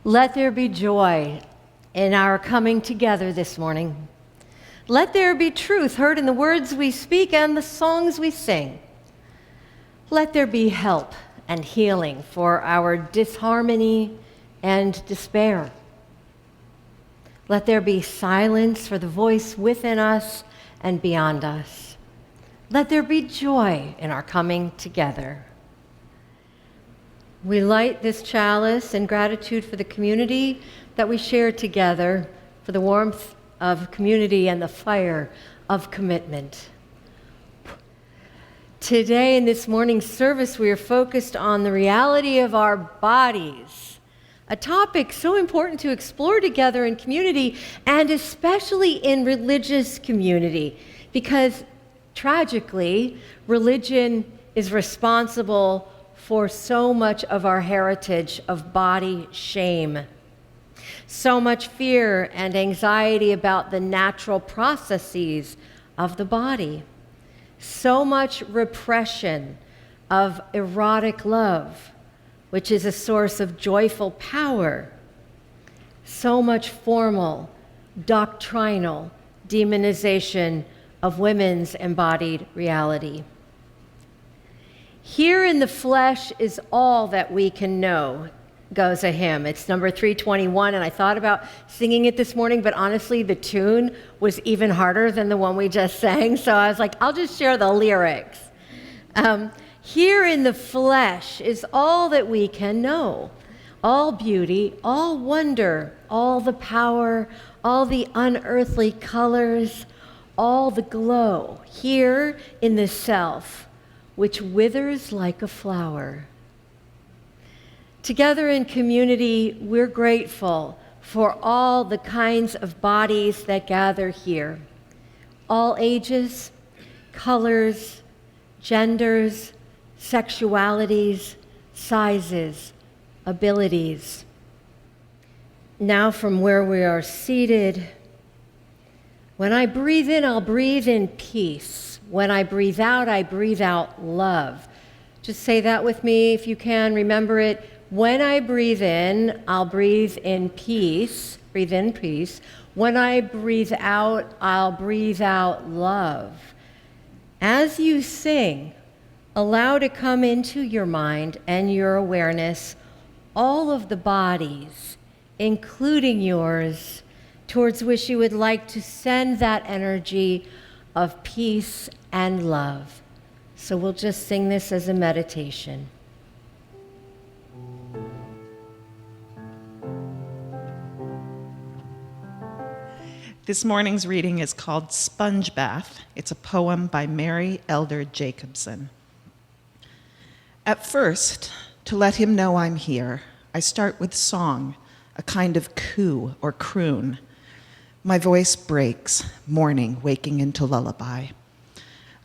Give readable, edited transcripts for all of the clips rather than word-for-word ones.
Let there be joy in our coming together this morning. Let there be truth heard in the words we speak and the songs we sing. Let there be help and healing for our disharmony and despair. Let there be silence for the voice within us and beyond us. Let there be joy in our coming together. We light this chalice in gratitude for the community that we share together, for the warmth of community and the fire of commitment. Today, in this morning's service, we are focused on the reality of our bodies, a topic so important to explore together in community, and especially in religious community, because tragically, religion is responsible for so much of our heritage of body shame. So much fear and anxiety about the natural processes of the body. So much repression of erotic love, which is a source of joyful power. So much formal, doctrinal demonization of women's embodied reality. Here in the flesh is all that we can know, goes a hymn. It's number 321, and I thought about singing it this morning, but honestly, the tune was even harder than the one we just sang, so I was like, I'll just share the lyrics. Here in the flesh is all that we can know, all beauty, all wonder, all the power, all the unearthly colors, all the glow, here in the self, which withers like a flower. Together in community, we're grateful for all the kinds of bodies that gather here. All ages, colors, genders, sexualities, sizes, abilities. Now from where we are seated, when I breathe in, I'll breathe in peace. When I breathe out love. Just say that with me if you can. Remember it. When I breathe in, I'll breathe in peace. Breathe in peace. When I breathe out, I'll breathe out love. As you sing, allow to come into your mind and your awareness all of the bodies, including yours, towards which you would like to send that energy of peace and love. So we'll just sing this as a meditation. This morning's reading is called Sponge Bath. It's a poem by Mary Elder Jacobson. At first, to let him know I'm here, I start with song, a kind of coo or croon. My voice breaks, morning waking into lullaby.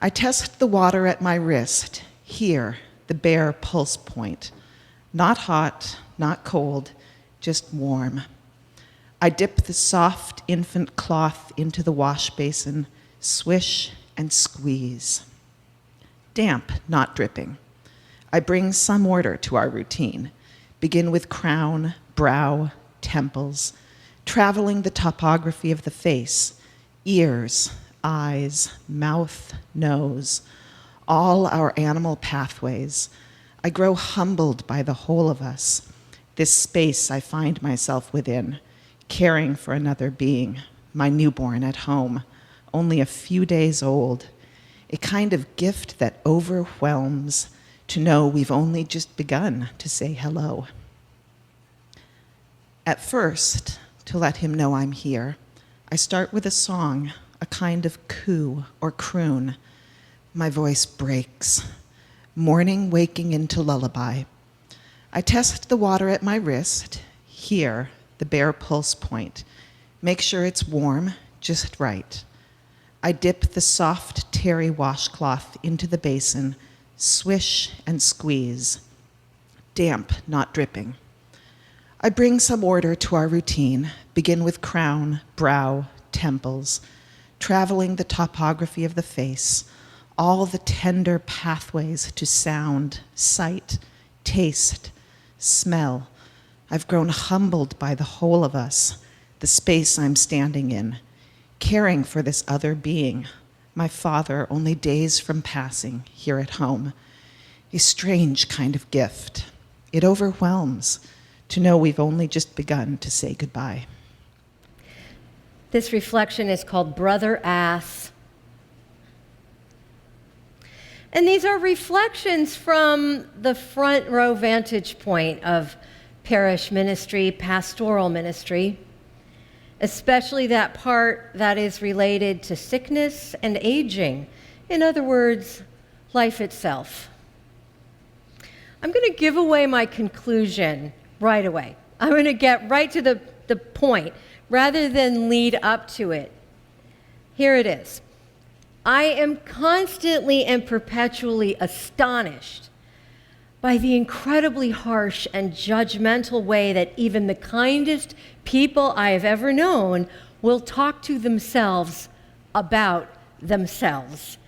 I test the water at my wrist, here, the bare pulse point. Not hot, not cold, just warm. I dip the soft infant cloth into the wash basin, swish and squeeze. Damp, not dripping. I bring some order to our routine. Begin with crown, brow, temples, traveling the topography of the face, ears, eyes, mouth, nose, all our animal pathways. I grow humbled by the whole of us, this space I find myself within, caring for another being, my newborn at home, only a few days old, a kind of gift that overwhelms to know we've only just begun to say hello. At first, to let him know I'm here, I start with a song, a kind of coo or croon. My voice breaks, morning waking into lullaby. I test the water at my wrist, here, the bare pulse point. Make sure it's warm, just right. I dip the soft terry washcloth into the basin, swish and squeeze. Damp, not dripping. I bring some order to our routine, begin with crown, brow, temples, traveling the topography of the face, all the tender pathways to sound, sight, taste, smell, I've grown humbled by the whole of us, the space I'm standing in, caring for this other being, my father only days from passing here at home. A strange kind of gift. It overwhelms to know we've only just begun to say goodbye. This reflection is called Brother Ass. And these are reflections from the front row vantage point of parish ministry, pastoral ministry, especially that part that is related to sickness and aging. In other words, life itself. I'm going to give away my conclusion right away. I'm going to get right to the point rather than lead up to it. Here it is. I am constantly and perpetually astonished by the incredibly harsh and judgmental way that even the kindest people I have ever known will talk to themselves about themselves,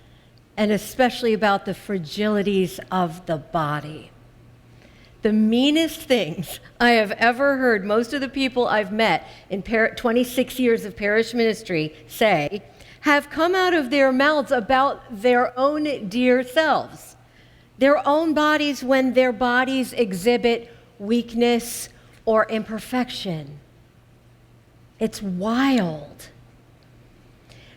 and especially about the fragilities of the body. The meanest things I have ever heard most of the people I've met in 26 years of parish ministry say have come out of their mouths about their own dear selves, their own bodies when their bodies exhibit weakness or imperfection. It's wild.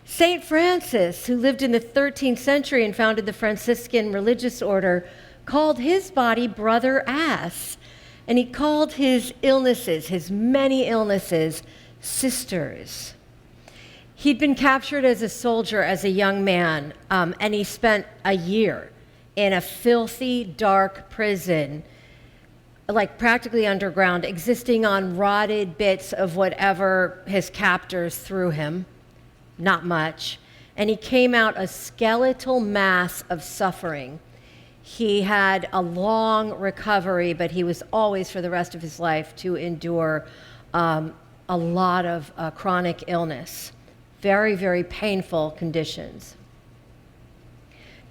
Saint Francis, who lived in the 13th century and founded the Franciscan religious order, called his body Brother Ass, and he called his illnesses, his many illnesses, sisters. He'd been captured as a soldier as a young man, and he spent a year in a filthy, dark prison, like practically underground, existing on rotted bits of whatever his captors threw him, not much, and he came out a skeletal mass of suffering. He had a long recovery, but he was always, for the rest of his life, to endure a lot of chronic illness. Very, very painful conditions.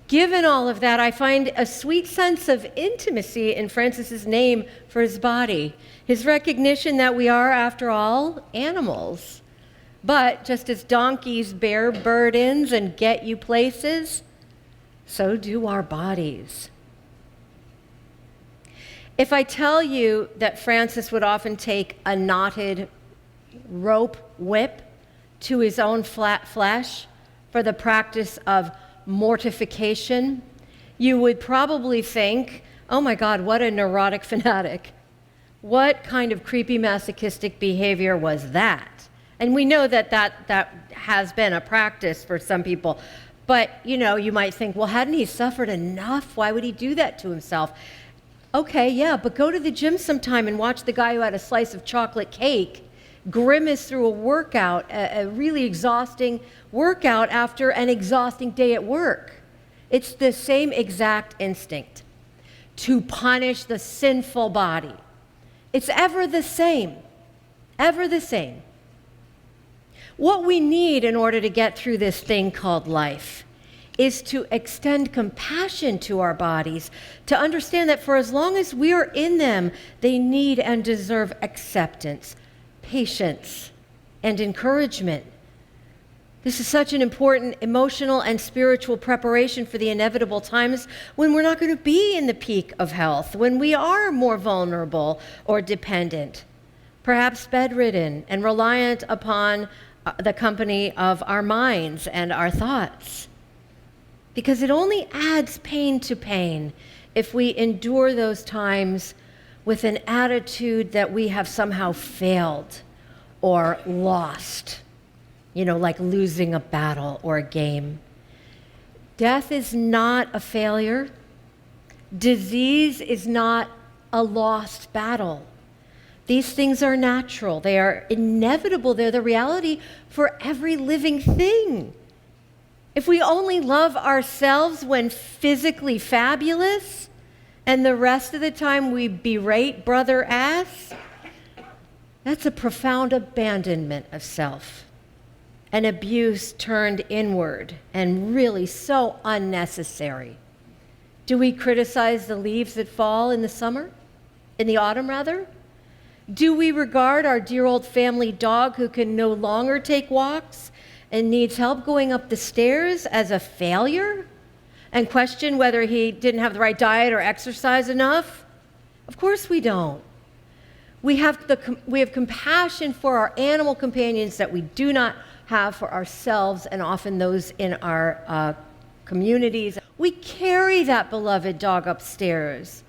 Given all of that, I find a sweet sense of intimacy in Francis's name for his body, his recognition that we are, after all, animals. But just as donkeys bear burdens and get you places, so do our bodies. If I tell you that Francis would often take a knotted rope whip to his own flat flesh for the practice of mortification, you would probably think, oh my God, what a neurotic fanatic. What kind of creepy masochistic behavior was that? And we know that has been a practice for some people. But, you might think, well, hadn't he suffered enough? Why would he do that to himself? Okay, yeah, but go to the gym sometime and watch the guy who had a slice of chocolate cake grimace through a workout, a really exhausting workout after an exhausting day at work. It's the same exact instinct to punish the sinful body. It's ever the same, ever the same. What we need in order to get through this thing called life is to extend compassion to our bodies, to understand that for as long as we are in them, they need and deserve acceptance, patience, and encouragement. This is such an important emotional and spiritual preparation for the inevitable times when we're not going to be in the peak of health, when we are more vulnerable or dependent, perhaps bedridden and reliant upon the company of our minds and our thoughts. Because it only adds pain to pain if we endure those times with an attitude that we have somehow failed or lost, like losing a battle or a game. Death is not a failure. Disease is not a lost battle. These things are natural. They are inevitable. They're the reality for every living thing. If we only love ourselves when physically fabulous, and the rest of the time we berate Brother Ass, that's a profound abandonment of self, an abuse turned inward, and really so unnecessary. Do we criticize the leaves that fall in the autumn rather? Do we regard our dear old family dog who can no longer take walks and needs help going up the stairs as a failure and question whether he didn't have the right diet or exercise enough? Of course we don't. We have compassion for our animal companions that we do not have for ourselves and often those in our communities. We carry that beloved dog upstairs.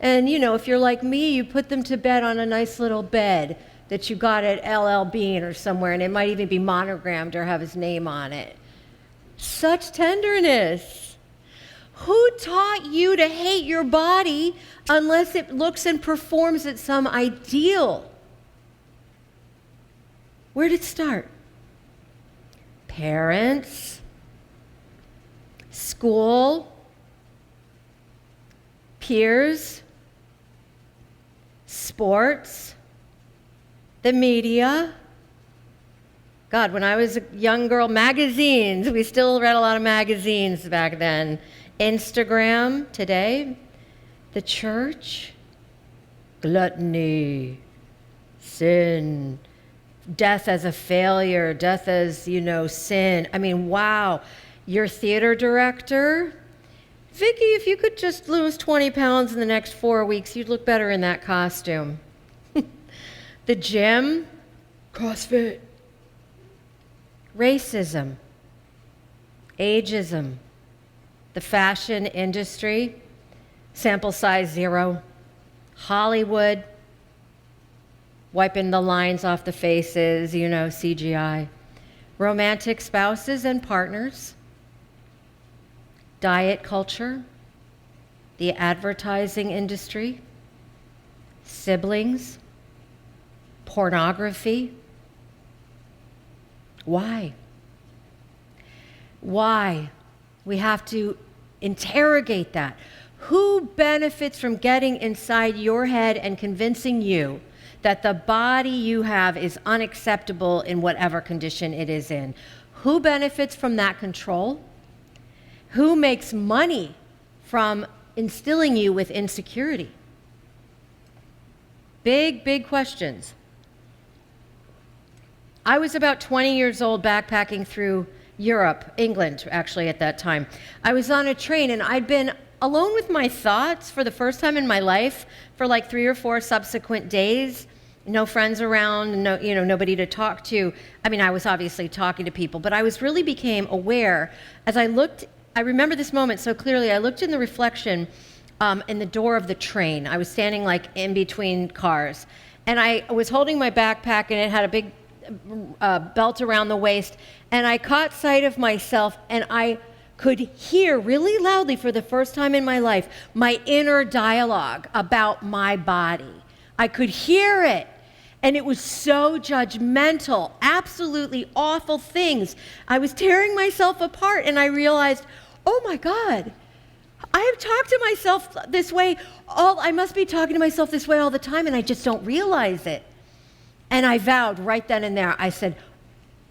And if you're like me, you put them to bed on a nice little bed that you got at LL Bean or somewhere, and it might even be monogrammed or have his name on it. Such tenderness. Who taught you to hate your body unless it looks and performs at some ideal? Where did it start? Parents, school, peers, sports, the media. God, when I was a young girl, magazines. We still read a lot of magazines back then. Instagram today, the church, gluttony, sin, death as a failure, death as, sin. I mean, wow. Your theater director, Vicki, if you could just lose 20 pounds in the next 4 weeks, you'd look better in that costume. The gym, CrossFit, racism, ageism, the fashion industry, sample size 0, Hollywood, wiping the lines off the faces, CGI, romantic spouses and partners, diet culture, the advertising industry, siblings, pornography. Why? Why? We have to interrogate that. Who benefits from getting inside your head and convincing you that the body you have is unacceptable in whatever condition it is in? Who benefits from that control? Who makes money from instilling you with insecurity? Big, big questions. I was about 20 years old backpacking through Europe, England, actually, at that time. I was on a train, and I'd been alone with my thoughts for the first time in my life for like 3 or 4 subsequent days. No friends around, nobody to talk to. I mean, I was obviously talking to people, but I really became aware as I looked. I remember this moment so clearly. I looked in the reflection in the door of the train. I was standing like in between cars, and I was holding my backpack, and it had a big belt around the waist, and I caught sight of myself, and I could hear really loudly for the first time in my life my inner dialogue about my body. I could hear it, and it was so judgmental, absolutely awful things. I was tearing myself apart, and I realized, oh my God, I have talked to myself this way. I must be talking to myself this way all the time, and I just don't realize it. And I vowed right then and there, I said,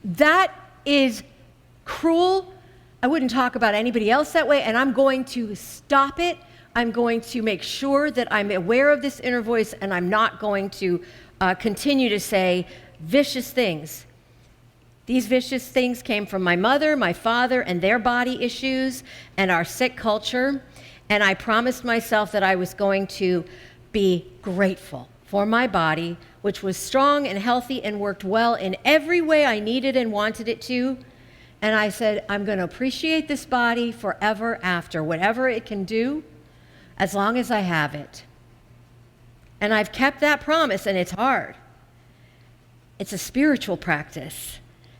that is cruel. I wouldn't talk about anybody else that way, and I'm going to stop it. I'm going to make sure that I'm aware of this inner voice, and I'm not going to continue to say vicious things. These vicious things came from my mother, my father, and their body issues, and our sick culture. And I promised myself that I was going to be grateful for my body, which was strong and healthy and worked well in every way I needed and wanted it to. And I said, I'm going to appreciate this body forever after, whatever it can do, as long as I have it. And I've kept that promise, and it's hard. It's a spiritual practice.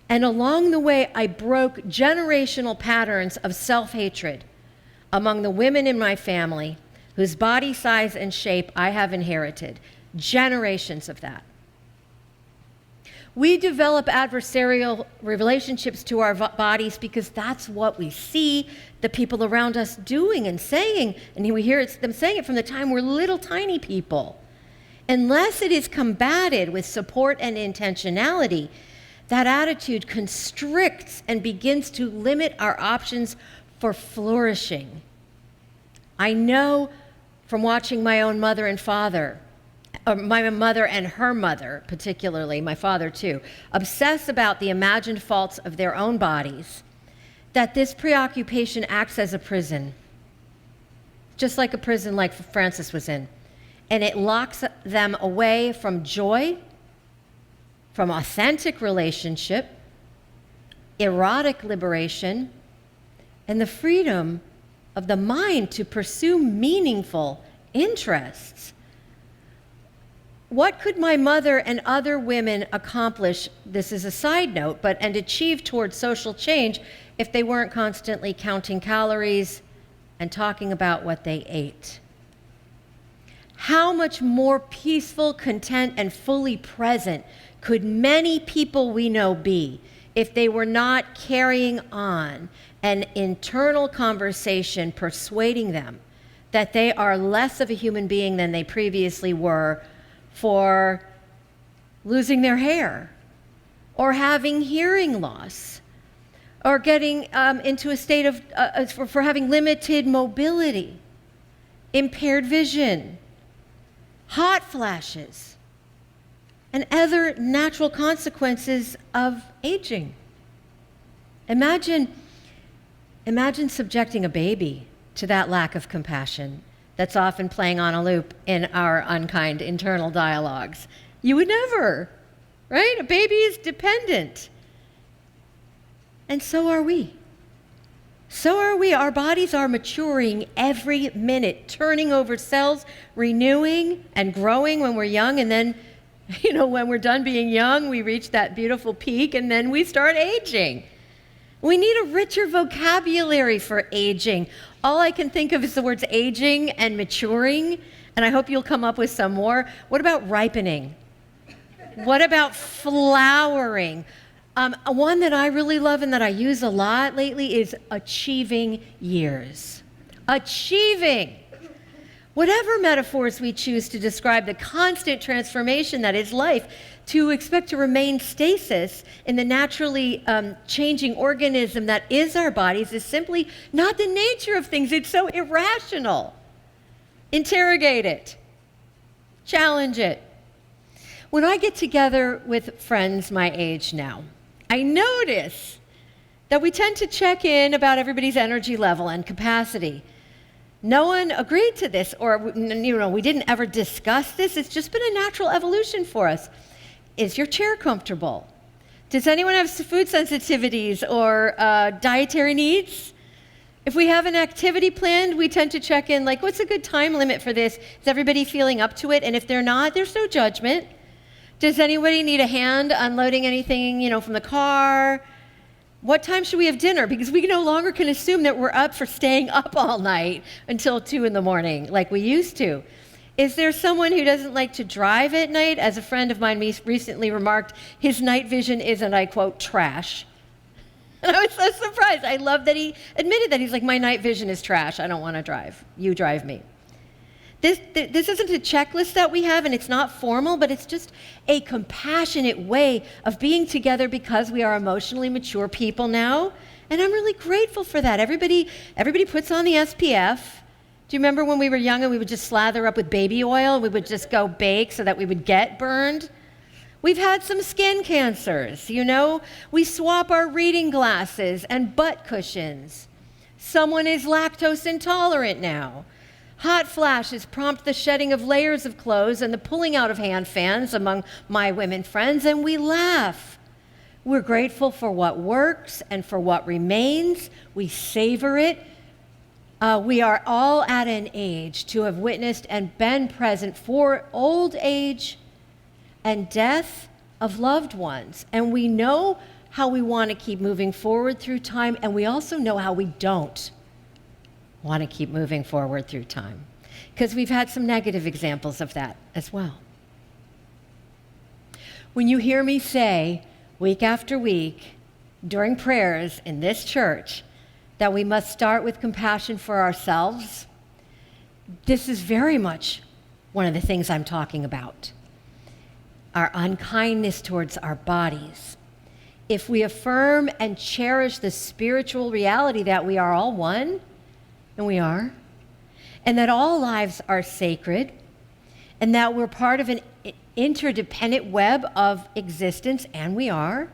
And along the way, I broke generational patterns of self-hatred among the women in my family whose body size and shape I have inherited. Generations of that. We develop adversarial relationships to our bodies because that's what we see the people around us doing and saying, and we hear them saying it from the time we're little tiny people. Unless it is combated with support and intentionality, that attitude constricts and begins to limit our options for flourishing. I know from watching my own mother and father my mother and her mother, particularly, my father too, obsess about the imagined faults of their own bodies, that this preoccupation acts as a prison, just like a prison like Francis was in. And it locks them away from joy, from authentic relationship, erotic liberation, and the freedom of the mind to pursue meaningful interests. What could my mother and other women accomplish, this is a side note, and achieve towards social change if they weren't constantly counting calories and talking about what they ate? How much more peaceful, content, and fully present could many people we know be if they were not carrying on an internal conversation persuading them that they are less of a human being than they previously were for losing their hair or having hearing loss or getting into a state of, for having limited mobility, impaired vision, hot flashes, and other natural consequences of aging. Imagine subjecting a baby to that lack of compassion that's often playing on a loop in our unkind internal dialogues. You would never, right? A baby is dependent. And so are we. So are we. Our bodies are maturing every minute, turning over cells, renewing and growing when we're young. And then, when we're done being young, we reach that beautiful peak and then we start aging. We need a richer vocabulary for aging. All I can think of is the words aging and maturing, and I hope you'll come up with some more. What about ripening? What about flowering? One that I really love and that I use a lot lately is achieving years. Achieving. Whatever metaphors we choose to describe the constant transformation that is life, to expect to remain stasis in the naturally changing organism that is our bodies is simply not the nature of things. It's so irrational. Interrogate it. Challenge it. When I get together with friends my age now, I notice that we tend to check in about everybody's energy level and capacity. No one agreed to this, or we didn't ever discuss this. It's just been a natural evolution for us. Is your chair comfortable? Does anyone have food sensitivities or dietary needs? If we have an activity planned, we tend to check in, like, what's a good time limit for this? Is everybody feeling up to it? And if they're not, there's no judgment. Does anybody need a hand unloading anything, from the car? What time should we have dinner? Because we no longer can assume that we're up for staying up all night until 2 in the morning like we used to. Is there someone who doesn't like to drive at night? As a friend of mine recently remarked, his night vision is, and I quote, trash. And I was so surprised. I love that he admitted that. He's like, my night vision is trash. I don't want to drive. You drive me. This isn't a checklist that we have, and it's not formal, but it's just a compassionate way of being together because we are emotionally mature people now. And I'm really grateful for that. Everybody puts on the SPF. Do you remember when we were young and we would just slather up with baby oil and we would just go bake so that we would get burned? We've had some skin cancers, We swap our reading glasses and butt cushions. Someone is lactose intolerant now. Hot flashes prompt the shedding of layers of clothes and the pulling out of hand fans among my women friends, and we laugh. We're grateful for what works and for what remains. We savor it. We are all at an age to have witnessed and been present for old age and death of loved ones. And we know how we want to keep moving forward through time, and we also know how we don't want to keep moving forward through time, because we've had some negative examples of that as well. When you hear me say week after week during prayers in this church that we must start with compassion for ourselves, this is very much one of the things I'm talking about. Our unkindness towards our bodies. If we affirm and cherish the spiritual reality that we are all one, and we are, and that all lives are sacred, and that we're part of an interdependent web of existence, and we are,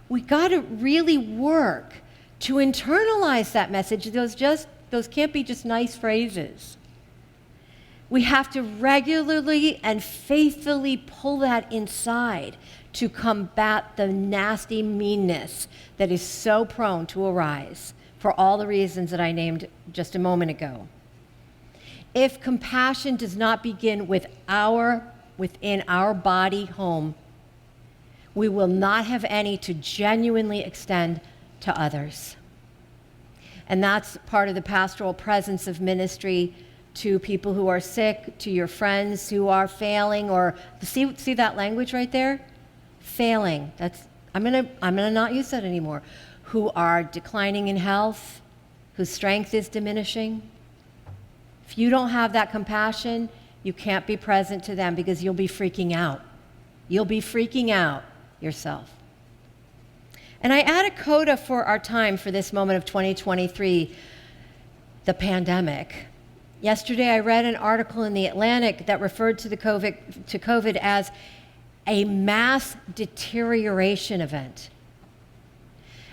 we got to really work to internalize that message. Those can't be just nice phrases. We have to regularly and faithfully pull that inside to combat the nasty meanness that is so prone to arise for all the reasons that I named just a moment ago. If compassion does not begin within our body home, we will not have any to genuinely extend to others. And that's part of the pastoral presence of ministry to people who are sick, to your friends who are failing, or see that language right there? Failing. I'm gonna not use that anymore. Who are declining in health, whose strength is diminishing. If you don't have that compassion, you can't be present to them because you'll be freaking out. You'll be freaking out yourself. And I add a coda for our time for this moment of 2023, the pandemic. Yesterday, I read an article in The Atlantic that referred to COVID as a mass deterioration event.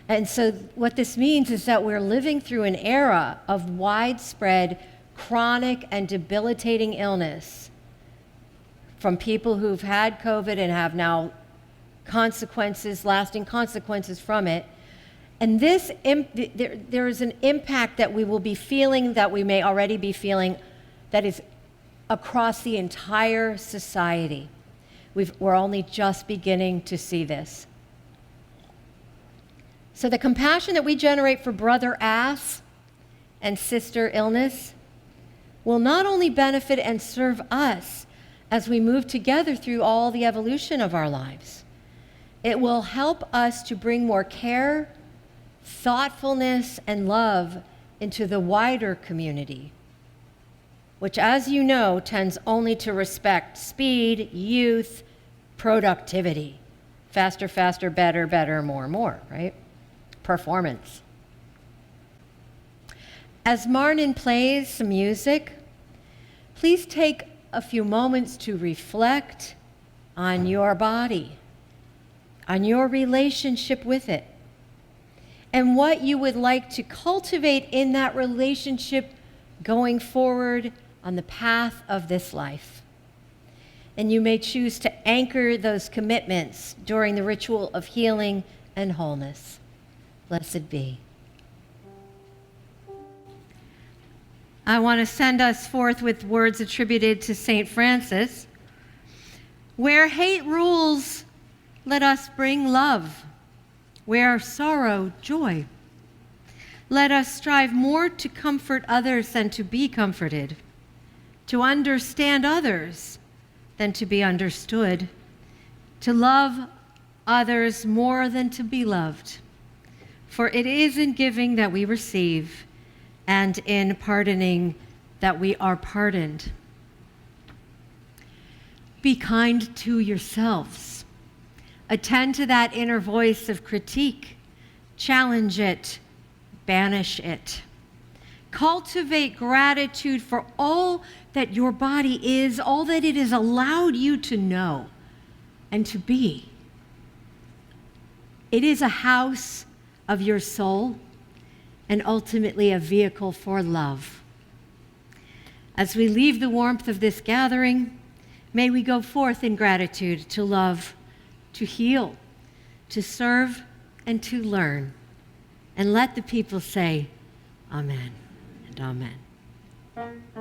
And so what this means is that we're living through an era of widespread chronic and debilitating illness from people who've had COVID and have now lasting consequences from it. And there is an impact that we will be feeling, that we may already be feeling, that is across the entire society. We're only just beginning to see this. So the compassion that we generate for brother ass and sister illness will not only benefit and serve us as we move together through all the evolution of our lives, it will help us to bring more care, thoughtfulness, and love into the wider community, which, as you know, tends only to respect speed, youth, productivity. Faster, faster, better, better, more, more, right? Performance. As Marnin plays some music, please take a few moments to reflect on your body, on your relationship with it, and what you would like to cultivate in that relationship going forward on the path of this life. And you may choose to anchor those commitments during the ritual of healing and wholeness. Blessed be. I want to send us forth with words attributed to St. Francis. Where hate rules, let us bring love. Where sorrow, joy. Let us strive more to comfort others than to be comforted, to understand others than to be understood, to love others more than to be loved. For it is in giving that we receive, and in pardoning that we are pardoned. Be kind to yourselves. Attend to that inner voice of critique. Challenge it. Banish it. Cultivate gratitude for all that your body is, all that it has allowed you to know and to be. It is a house of your soul and ultimately a vehicle for love. As we leave the warmth of this gathering, may we go forth in gratitude to love, to heal, to serve, and to learn. And let the people say, Amen and Amen.